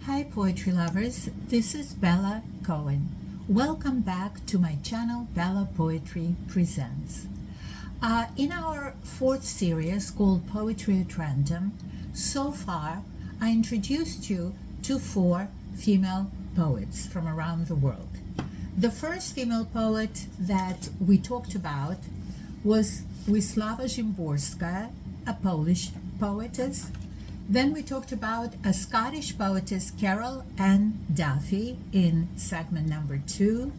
Hi poetry lovers, this is Bella Cohen. Welcome back to my channel Bella Poetry Presents. In our fourth series called Poetry at Random, so far I introduced you to 4 female poets from around the world. The first female poet that we talked about was Wisława Szymborska, a Polish poetess. Then we talked about a Scottish poetess, Carol Ann Duffy, in segment number 2.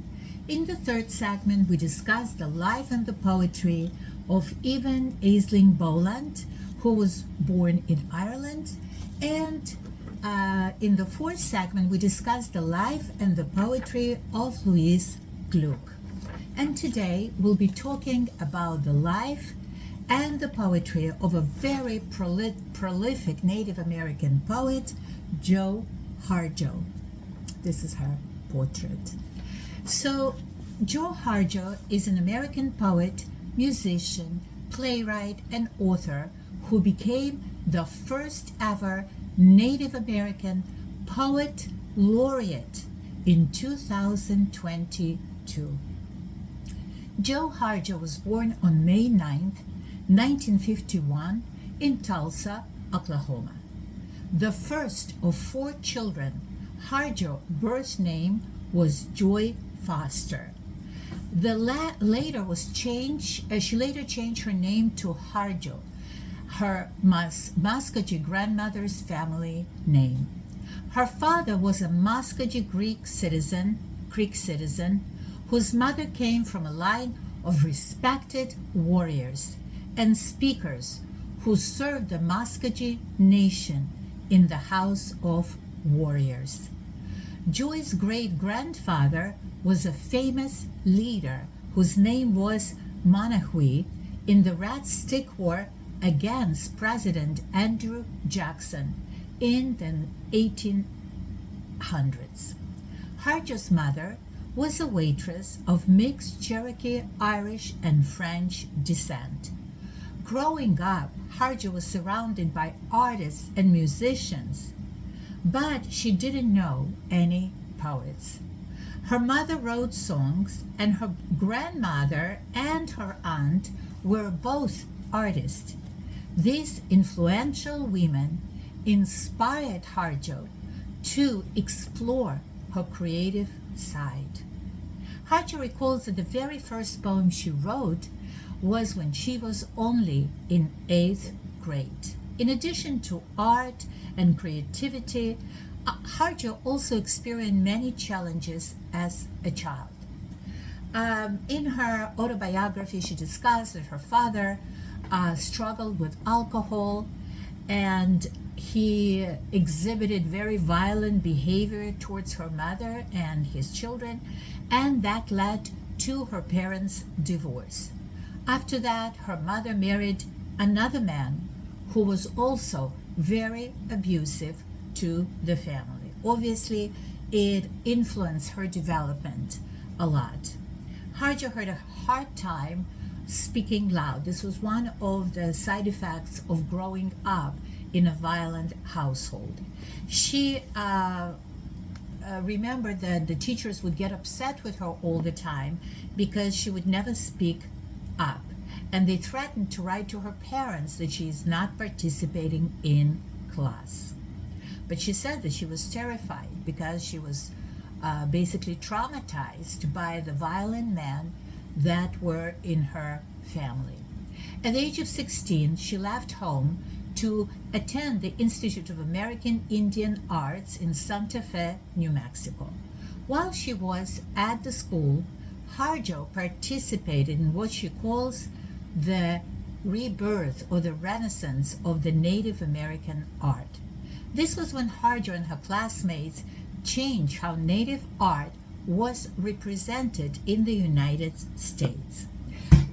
In the third segment, we discussed the life and the poetry of Evan Aisling Boland, who was born in Ireland. And in the fourth segment, we discussed the life and the poetry of Louise Gluck. And today, we'll be talking about the life and the poetry of a very prolific Native American poet, Joe Harjo. This is her portrait. So, Joe Harjo is an American poet, musician, playwright, and author who became the first ever Native American poet laureate in 2022. Joe Harjo was born on May 9th, 1951 in Tulsa, Oklahoma. The first of 4 children, Harjo's birth name was Joy Foster. She later changed her name to Harjo, her Muscogee grandmother's family name. Her father was a Muscogee Creek citizen whose mother came from a line of respected warriors and speakers who served the Muscogee Nation in the House of Warriors. Joy's great-grandfather was a famous leader whose name was Monahue in the Red Stick War against President Andrew Jackson in the 1800s. Harjo's mother was a waitress of mixed Cherokee, Irish, and French descent. Growing up, Harjo was surrounded by artists and musicians, but she didn't know any poets. Her mother wrote songs, and her grandmother and her aunt were both artists. These influential women inspired Harjo to explore her creative side. Harjo recalls that the very first poem she wrote was when she was only in 8th grade. In addition to art and creativity, Harjo also experienced many challenges as a child. In her autobiography, she discussed that her father struggled with alcohol, and he exhibited very violent behavior towards her mother and his children, and that led to her parents' divorce. After that, her mother married another man who was also very abusive to the family. Obviously, it influenced her development a lot. Harjo had a hard time speaking loud. This was one of the side effects of growing up in a violent household. She remembered that the teachers would get upset with her all the time because she would never speak up, and they threatened to write to her parents that she is not participating in class. But she said that she was terrified because she was basically traumatized by the violent men that were in her family. At the age of 16, she left home to attend the Institute of American Indian Arts in Santa Fe, New Mexico. While she was at the school, Harjo participated in what she calls the rebirth or the renaissance of the Native American art. This was when Harjo and her classmates changed how Native art was represented in the United States.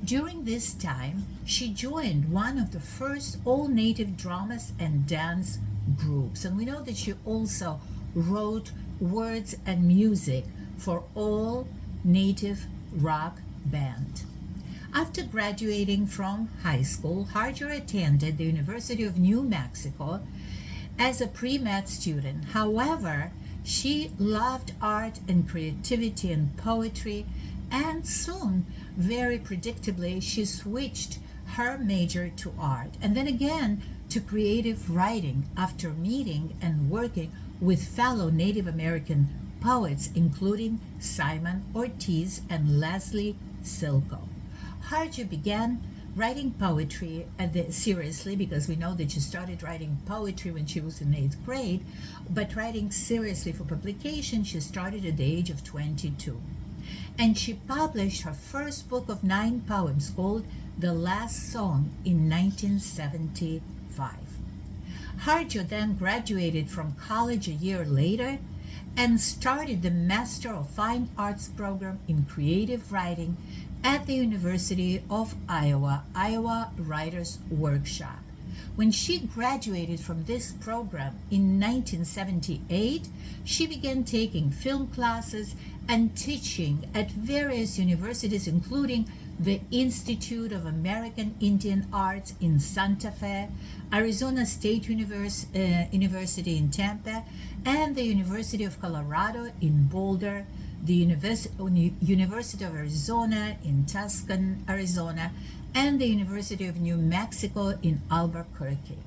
During this time, she joined one of the first all-Native dramas and dance groups. And we know that she also wrote words and music for all Native rock band. After graduating from high school, Harjo attended the University of New Mexico as a pre-med student. However, she loved art and creativity and poetry, and soon, very predictably, she switched her major to art and then again to creative writing after meeting and working with fellow Native American poets, including Simon Ortiz and Leslie Silko. Harjo began writing poetry seriously, because we know that she started writing poetry when she was in 8th grade, but writing seriously for publication she started at the age of 22. And she published her first book of 9 poems called The Last Song in 1975. Harjo then graduated from college a year later and started the Master of Fine Arts program in creative writing at the University of Iowa Writers Workshop. When she graduated from this program in 1978, she began taking film classes and teaching at various universities, including the Institute of American Indian Arts in Santa Fe, Arizona State University in Tampa, and the University of Colorado in Boulder, the University of Arizona in Tucson, Arizona, and the University of New Mexico in Albuquerque.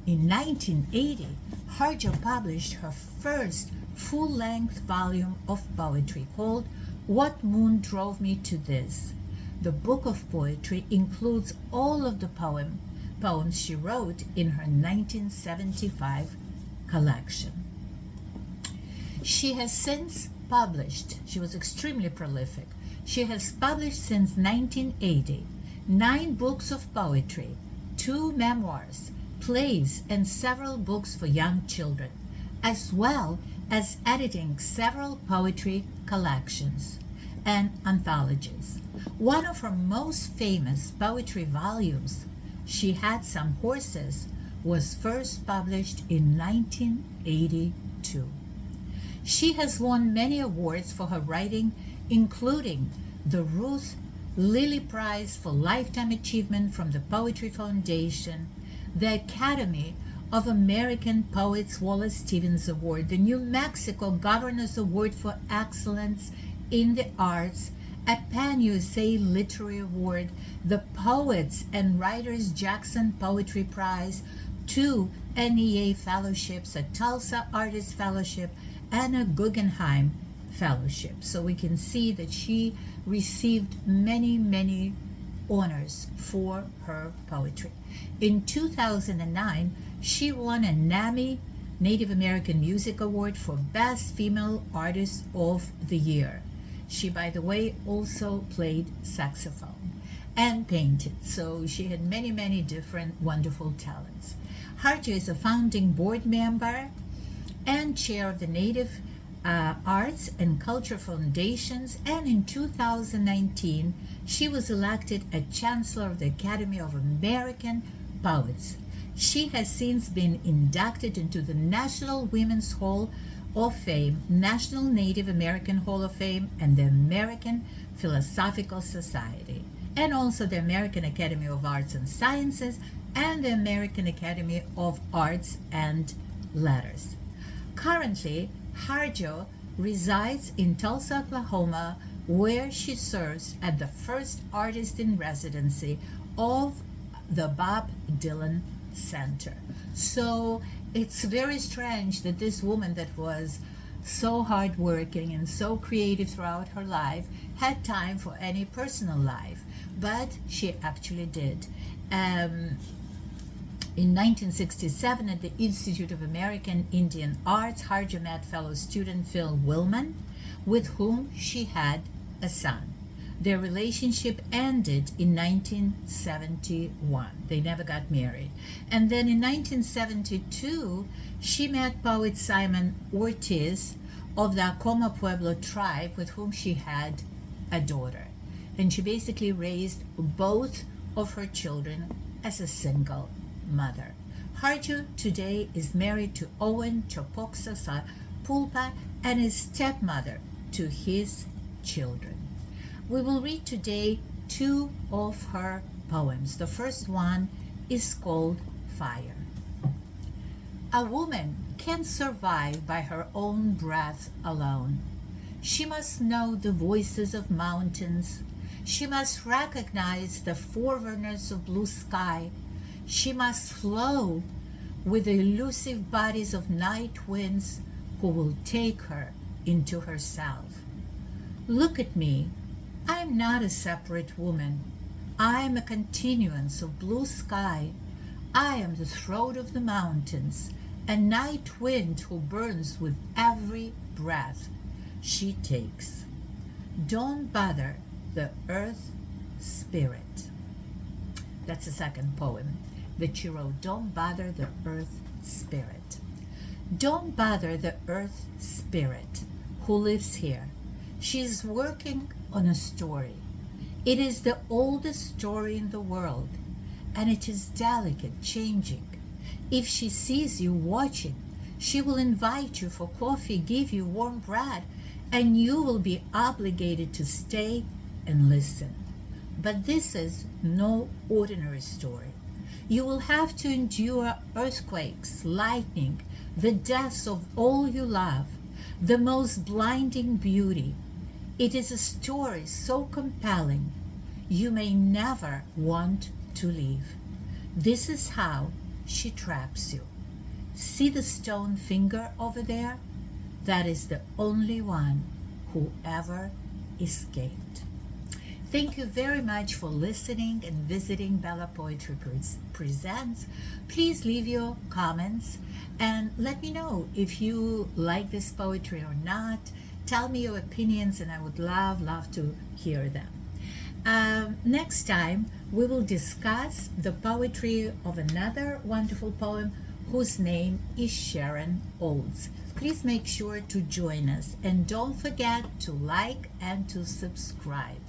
In 1980, Harjo published her first full-length volume of poetry called What Moon Drove Me to This. The book of poetry includes all of the poems she wrote in her 1975 collection. She has since published, she was extremely prolific. She has published since 1980 9 books of poetry, 2 memoirs, plays, and several books for young children, as well as editing several poetry collections and anthologies. One of her most famous poetry volumes, She Had Some Horses, was first published in 1982. She has won many awards for her writing, including the Ruth Lilly Prize for Lifetime Achievement from the Poetry Foundation, the Academy of American Poets Wallace Stevens Award, the New Mexico Governor's Award for Excellence in the Arts, a Pan USA Literary Award, the Poets and Writers Jackson Poetry Prize, 2 NEA Fellowships, a Tulsa Artist Fellowship, and a Guggenheim Fellowship. So we can see that she received many honors for her poetry. In 2009, she won a NAMI Native American Music Award for Best Female Artist of the Year. She, by the way, also played saxophone and painted, so she had many different wonderful talents. Harjo is a founding board member and chair of the Native Arts and Culture Foundations, and in 2019 she was elected a Chancellor of the Academy of American Poets. She has since been inducted into the National Women's Hall of Fame, National Native American Hall of Fame, and the American Philosophical Society, and also the American Academy of Arts and Sciences and the American Academy of Arts and Letters. Currently, Harjo resides in Tulsa, Oklahoma, where she serves as the first artist in residency of the Bob Dylan Center. So it's very strange that this woman that was so hardworking and so creative throughout her life had time for any personal life, but she actually did. In 1967, at the Institute of American Indian Arts, Harjo met fellow student Phil Willman, with whom she had a son. Their relationship ended in 1971. They never got married. And then in 1972, she met poet Simon Ortiz of the Acoma Pueblo tribe, with whom she had a daughter. And she basically raised both of her children as a single mother. Harjo today is married to Owen Chopoxa Pulpa and is stepmother to his children. We will read today 2 of her poems. The first one is called Fire. A woman can't survive by her own breath alone. She must know the voices of mountains. She must recognize the forerunners of blue sky. She must flow with the elusive bodies of night winds who will take her into herself. Look at me. I am not a separate woman. I am a continuance of blue sky. I am the throat of the mountains, a night wind who burns with every breath she takes. Don't bother the earth spirit. That's the second poem that she wrote. Don't bother the earth spirit. Don't bother the earth spirit who lives here. She is working on a story. It is the oldest story in the world, and it is delicate, changing. If she sees you watching, she will invite you for coffee, give you warm bread, and you will be obligated to stay and listen. But this is no ordinary story. You will have to endure earthquakes, lightning, the deaths of all you love, the most blinding beauty. It is a story so compelling, you may never want to leave. This is how she traps you. See the stone finger over there? That is the only one who ever escaped. Thank you very much for listening and visiting Bella Poetry Presents. Please leave your comments and let me know if you like this poetry or not. Tell me your opinions and I would love to hear them. Next time, we will discuss the poetry of another wonderful poem whose name is Sharon Olds. Please make sure to join us and don't forget to like and to subscribe.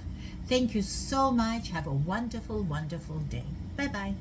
Thank you so much. Have a wonderful, wonderful day. Bye-bye.